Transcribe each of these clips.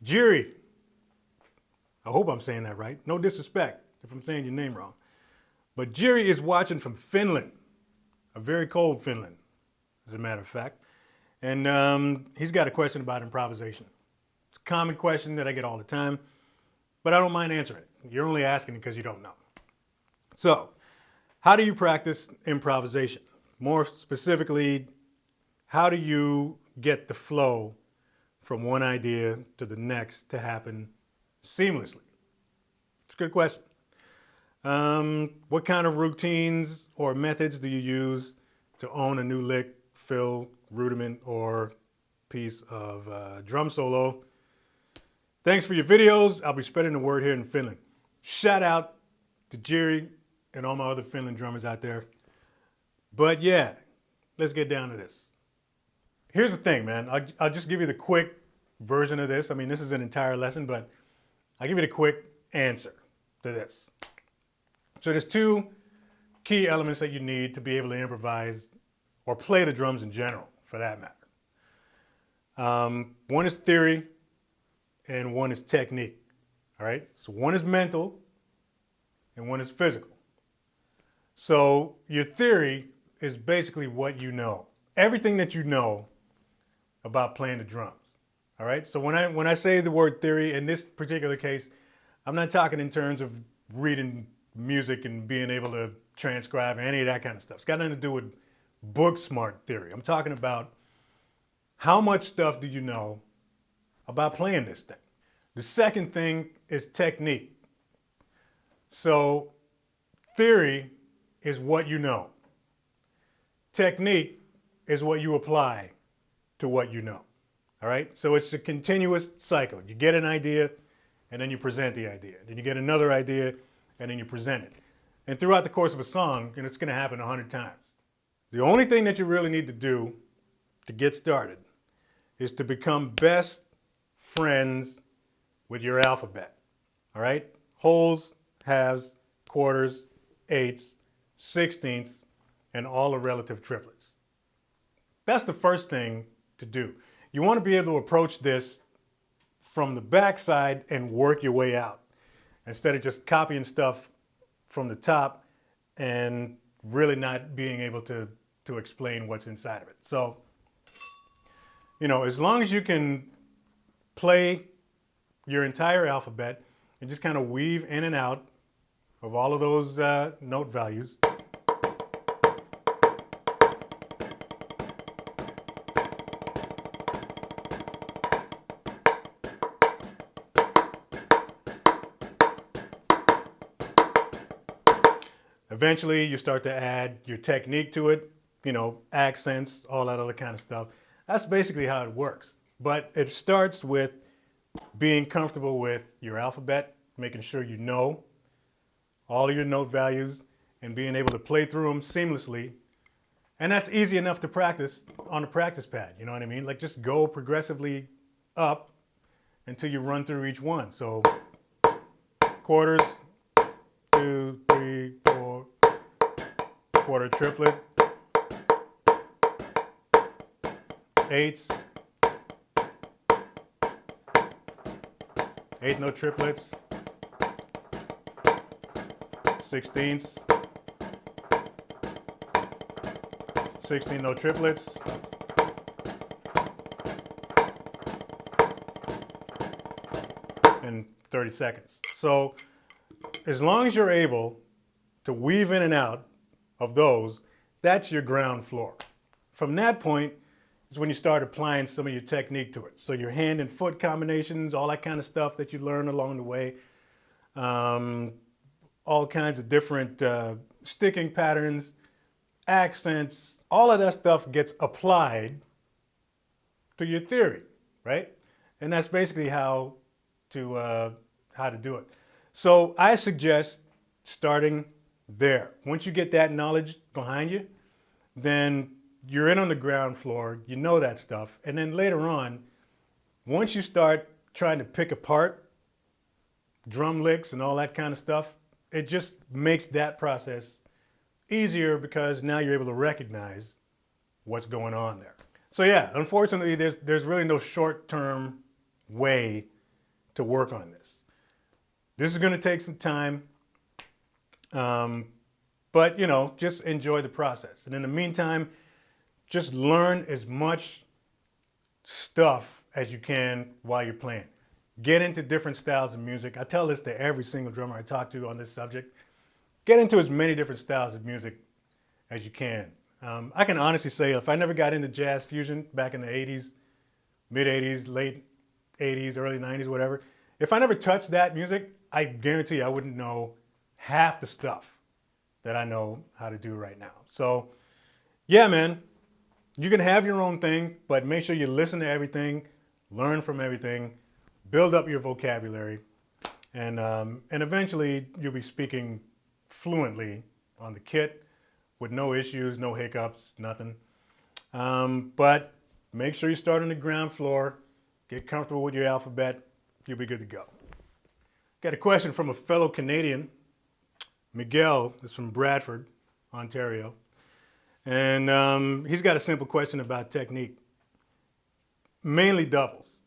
Jerry, I hope I'm saying that right. No disrespect if I'm saying your name wrong. But Jerry is watching from Finland, a very cold Finland, as a matter of fact. And he's got a question about improvisation. It's a common question that I get all the time, but I don't mind answering it. You're only asking because you don't know. So, how do you practice improvisation? More specifically, how do you get the flow from one idea to the next to happen seamlessly? It's a good question. What kind of routines or methods do you use to own a new lick, fill, rudiment, or piece of drum solo? Thanks for your videos. I'll be spreading the word here in Finland. Shout out to Jerry and all my other Finland drummers out there. But yeah, let's get down to this. Here's the thing, man. I'll just give you the quick version of this. I mean, this is an entire lesson, but I'll give you the quick answer to this. So there's two key elements that you need to be able to improvise or play the drums in general, for that matter. One is theory and one is technique. All right? So one is mental and one is physical. So your theory is basically what you know. Everything that you know about playing the drums. All right? So when I say the word theory, in this particular case, I'm not talking in terms of reading music and being able to transcribe or any of that kind of stuff. It's got nothing to do with book smart theory. I'm talking about how much stuff do you know about playing this thing. The second thing is technique. So theory is what you know. Technique is what you apply to what you know. All right? So it's a continuous cycle. You get an idea and then you present the idea. Then you get another idea and then you present it. And throughout the course of a song, it's going to happen 100 times. The only thing that you really need to do to get started is to become best friends with your alphabet. All right? Wholes, halves, quarters, eighths, sixteenths, and all the relative triplets. That's the first thing to do. You want to be able to approach this from the backside and work your way out, instead of just copying stuff from the top and really not being able to explain what's inside of it. So, as long as you can play your entire alphabet and just kind of weave in and out of all of those note values. Eventually, you start to add your technique to it, accents, all that other kind of stuff. That's basically how it works. But it starts with being comfortable with your alphabet, making sure you know all of your note values and being able to play through them seamlessly. And that's easy enough to practice on a practice pad, you know what I mean? Like just go progressively up until you run through each one. So quarters, 2, 3, 4, quarter triplet, eighths, eighth note triplets, sixteenths, 16 note triplets, and 30 seconds. So as long as you're able to weave in and out of those, that's your ground floor. From that point is when you start applying some of your technique to it. So your hand and foot combinations, all that kind of stuff that you learn along the way, all kinds of different sticking patterns, accents, all of that stuff gets applied to your theory, right? And that's basically how to do it. So I suggest starting there. Once you get that knowledge behind you, then you're in on the ground floor, you know that stuff. And then later on, once you start trying to pick apart drum licks and all that kind of stuff, it just makes that process easier because now you're able to recognize what's going on there. So yeah, unfortunately, there's really no short-term way to work on this. This is going to take some time, but you know, just enjoy the process. And in the meantime, just learn as much stuff as you can while you're playing. Get into different styles of music. I tell this to every single drummer I talk to on this subject. Get into as many different styles of music as you can. I can honestly say if I never got into jazz fusion back in the 80s, mid 80s, late 80s, early 90s, whatever, if I never touched that music, I guarantee I wouldn't know half the stuff that I know how to do right now. So yeah, man, you can have your own thing, but make sure you listen to everything, learn from everything, build up your vocabulary, and eventually you'll be speaking fluently on the kit with no issues, no hiccups, nothing. But make sure you start on the ground floor, get comfortable with your alphabet, you'll be good to go. Got a question from a fellow Canadian. Miguel is from Bradford, Ontario. And he's got a simple question about technique, mainly doubles.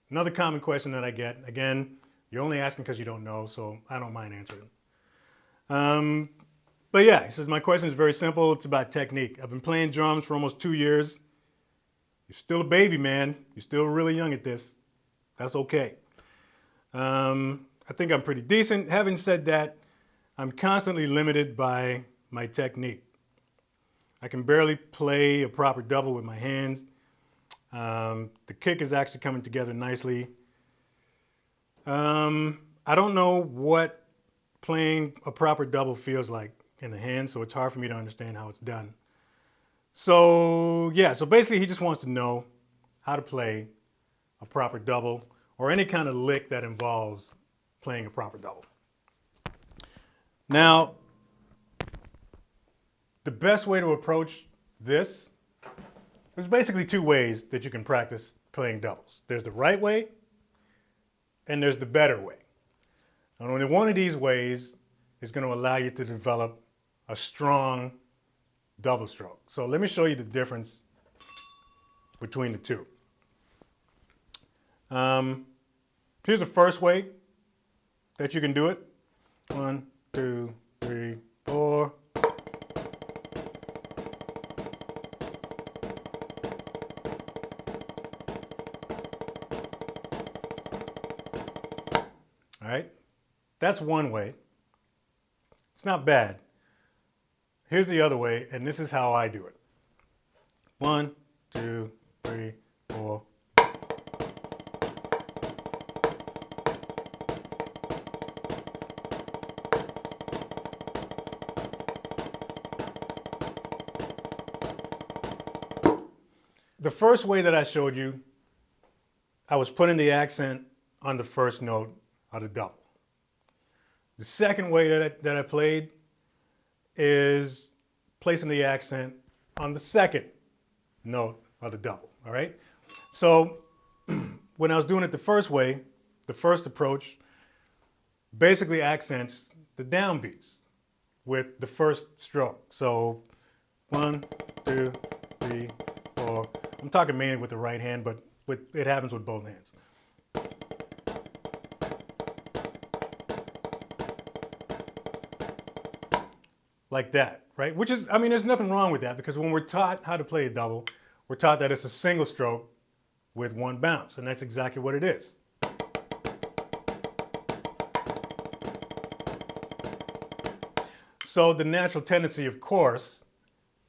Another common question that I get, again, you're only asking because you don't know, so I don't mind answering. But yeah, he says, my question is very simple. It's about technique. I've been playing drums for almost 2 years. You're still a baby, man. You're still really young at this. That's okay. I think I'm pretty decent. Having said that, I'm constantly limited by my technique. I can barely play a proper double with my hands. The kick is actually coming together nicely. I don't know what playing a proper double feels like in the hand, so it's hard for me to understand how it's done. So yeah, so basically he just wants to know how to play a proper double or any kind of lick that involves playing a proper double. Now, the best way to approach this, there's basically two ways that you can practice playing doubles. There's the right way and there's the better way. And only one of these ways is going to allow you to develop a strong double stroke. So let me show you the difference between the two. Here's the first way that you can do it. 1, 2, 3, 4. All right, that's one way. It's not bad. Here's the other way, and this is how I do it. 1, 2, 3, 4. The first way that I showed you, I was putting the accent on the first note of the double. The second way that I played is placing the accent on the second note of the double, all right? So when I was doing it the first way, the first approach basically accents the downbeats with the first stroke. So 1, 2, 3, 4. I'm talking mainly with the right hand, but it happens with both hands. Like that, right? Which is, I mean, there's nothing wrong with that because when we're taught how to play a double, we're taught that it's a single stroke with one bounce, and that's exactly what it is. So the natural tendency, of course,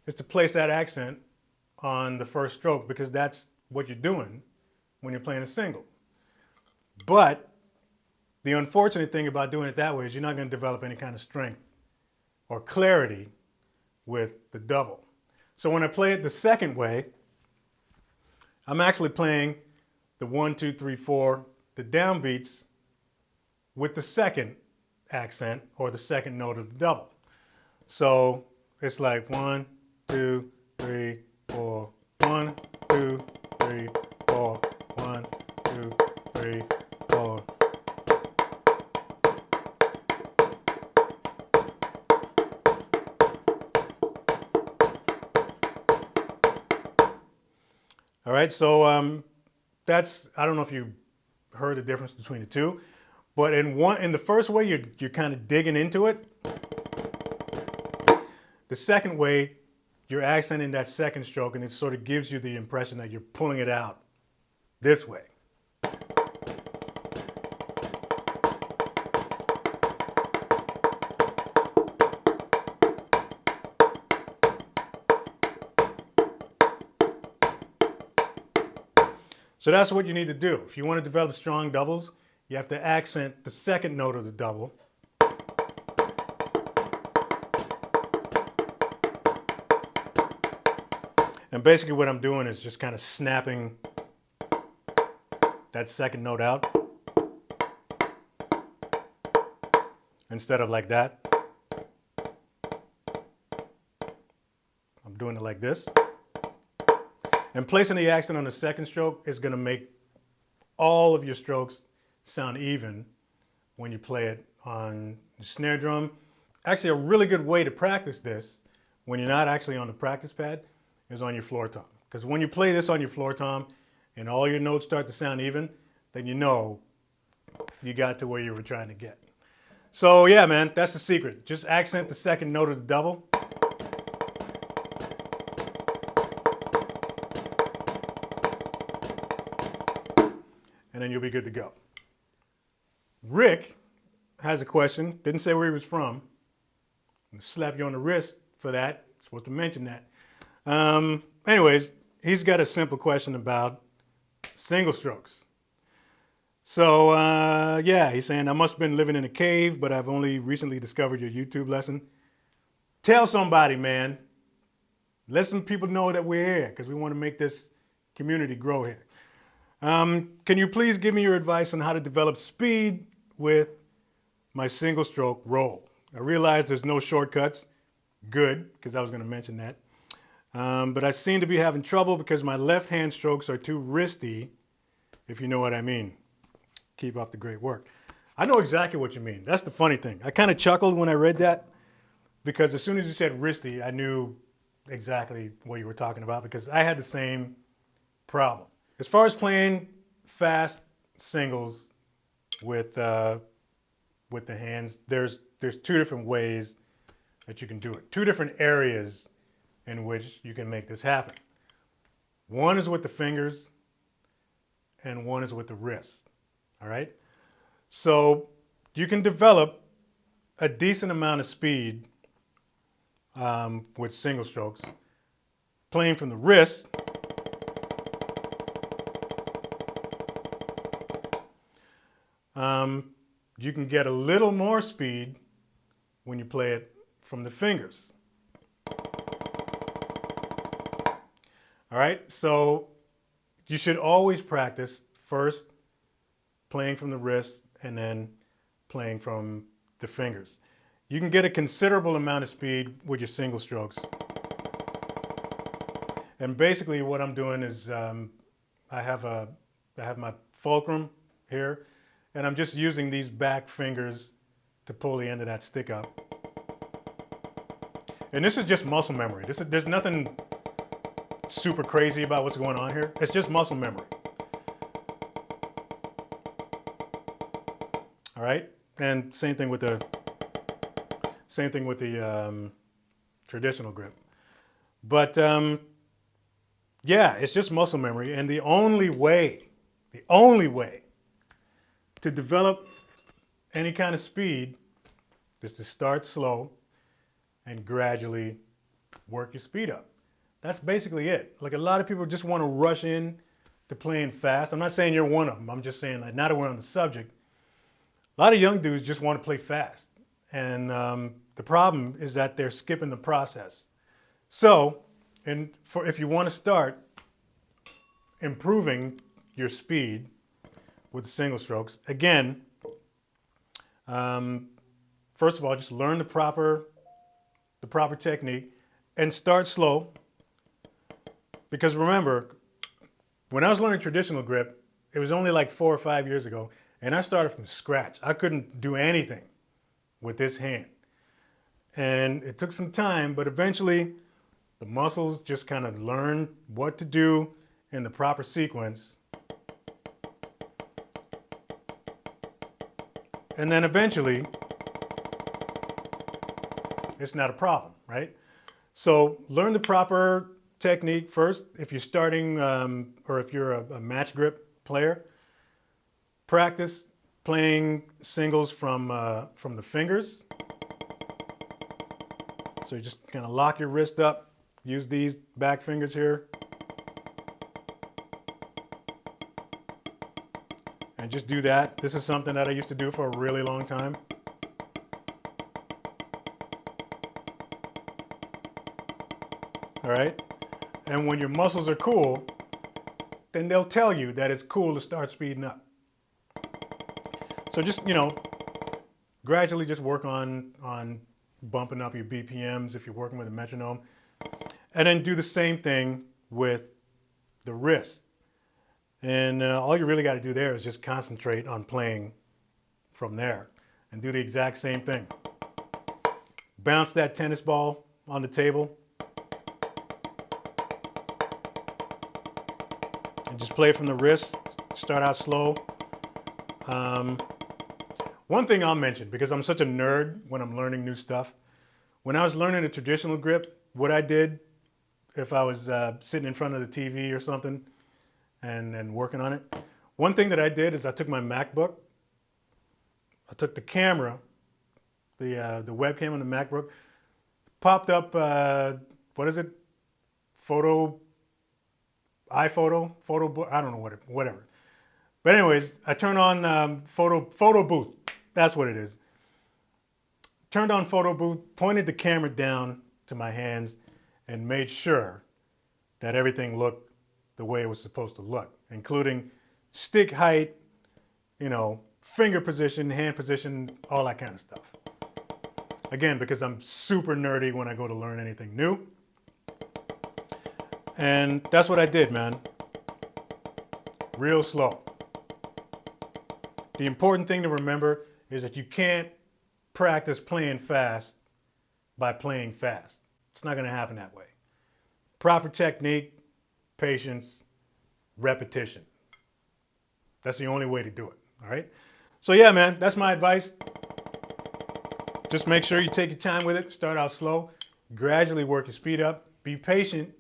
is to place that accent on the first stroke because that's what you're doing when you're playing a single. But the unfortunate thing about doing it that way is you're not going to develop any kind of strength or clarity with the double. So when I play it the second way, I'm actually playing the 1, 2, 3, 4, the downbeats with the second accent or the second note of the double. So it's like 1, 2, 3, 4, 1, 2, 3, 4, 1, 2, 3, 4. All right, so I don't know if you heard the difference between the two, but in the first way, you're kind of digging into it. The second way, you're accenting that second stroke, and it sort of gives you the impression that you're pulling it out this way. So that's what you need to do. If you want to develop strong doubles, you have to accent the second note of the double. And basically what I'm doing is just kind of snapping that second note out instead of like that. I'm doing it like this. And placing the accent on the second stroke is going to make all of your strokes sound even when you play it on the snare drum. Actually, a really good way to practice this when you're not actually on the practice pad is on your floor tom. Because when you play this on your floor tom and all your notes start to sound even, then you know you got to where you were trying to get. So yeah, man, that's the secret. Just accent the second note of the double. And then you'll be good to go. Rick has a question. Didn't say where he was from. I'm gonna slap you on the wrist for that. Supposed to mention that. Anyways, he's got a simple question about single strokes. So yeah, he's saying, I must have been living in a cave, but I've only recently discovered your YouTube lesson. Tell somebody, man. Let some people know that we're here because we want to make this community grow here. Can you please give me your advice on how to develop speed with my single stroke roll? I realize there's no shortcuts. Good, because I was going to mention that. But I seem to be having trouble because my left hand strokes are too wristy, if you know what I mean. Keep up the great work. I know exactly what you mean. That's the funny thing. I kind of chuckled when I read that because as soon as you said wristy, I knew exactly what you were talking about because I had the same problem. As far as playing fast singles with the hands, there's two different ways that you can do it. Two different areas in which you can make this happen. One is with the fingers and one is with the wrist. All right? So you can develop a decent amount of speed with single strokes playing from the wrist. You can get a little more speed when you play it from the fingers. All right, so you should always practice first playing from the wrist and then playing from the fingers. You can get a considerable amount of speed with your single strokes. And basically what I'm doing is I have my fulcrum here, and I'm just using these back fingers to pull the end of that stick up. And this is just muscle memory. There's nothing super crazy about what's going on here. It's just muscle memory. All right, and same thing with the traditional grip. But yeah, it's just muscle memory, and the only way to develop any kind of speed is to start slow and gradually work your speed up. That's basically it. Like a lot of people just want to rush in to playing fast. I'm not saying you're one of them. I'm just saying, like, now that we're on the subject, a lot of young dudes just want to play fast. And the problem is that they're skipping the process. So, if you want to start improving your speed with the single strokes, again, first of all, just learn the proper technique and start slow. Because remember, when I was learning traditional grip, it was only like 4 or 5 years ago, and I started from scratch. I couldn't do anything with this hand. And it took some time, but eventually the muscles just kind of learned what to do, in the proper sequence. And then eventually, it's not a problem, right? So learn the proper technique first. If you're starting, or if you're a match grip player, practice playing singles from the fingers. So you just kind of lock your wrist up, use these back fingers here, and just do that. This is something that I used to do for a really long time. All right, and when your muscles are cool, then they'll tell you that it's cool to start speeding up. So just, gradually just work on bumping up your BPMs if you're working with a metronome. And then do the same thing with the wrist. And all you really got to do there is just concentrate on playing from there and do the exact same thing. Bounce that tennis ball on the table and just play from the wrist. Start out slow. One thing I'll mention, because I'm such a nerd when I'm learning new stuff, when I was learning a traditional grip, what I did if I was sitting in front of the TV or something and working on it, one thing that I did is I took my MacBook, I took the camera, the webcam on the MacBook, popped up, what is it? iPhoto, I don't know whatever. But anyways, I turned on photo booth. That's what it is. Turned on photo booth, pointed the camera down to my hands, and made sure that everything looked the way it was supposed to look, including stick height, finger position, hand position, all that kind of stuff. Again, because I'm super nerdy when I go to learn anything new. And that's what I did, man. Real slow. The important thing to remember is that you can't practice playing fast by playing fast. It's not going to happen that way. Proper technique, patience, repetition. That's the only way to do it, all right? So yeah, man, that's my advice. Just make sure you take your time with it. Start out slow, gradually work your speed up, be patient,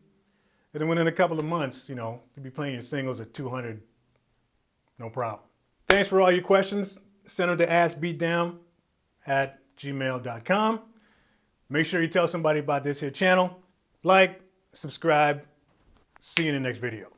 and then within a couple of months, you'll be playing your singles at 200, no problem. Thanks for all your questions. Send them to askbeatdown@gmail.com. Make sure you tell somebody about this here channel. Like, subscribe. See you in the next video.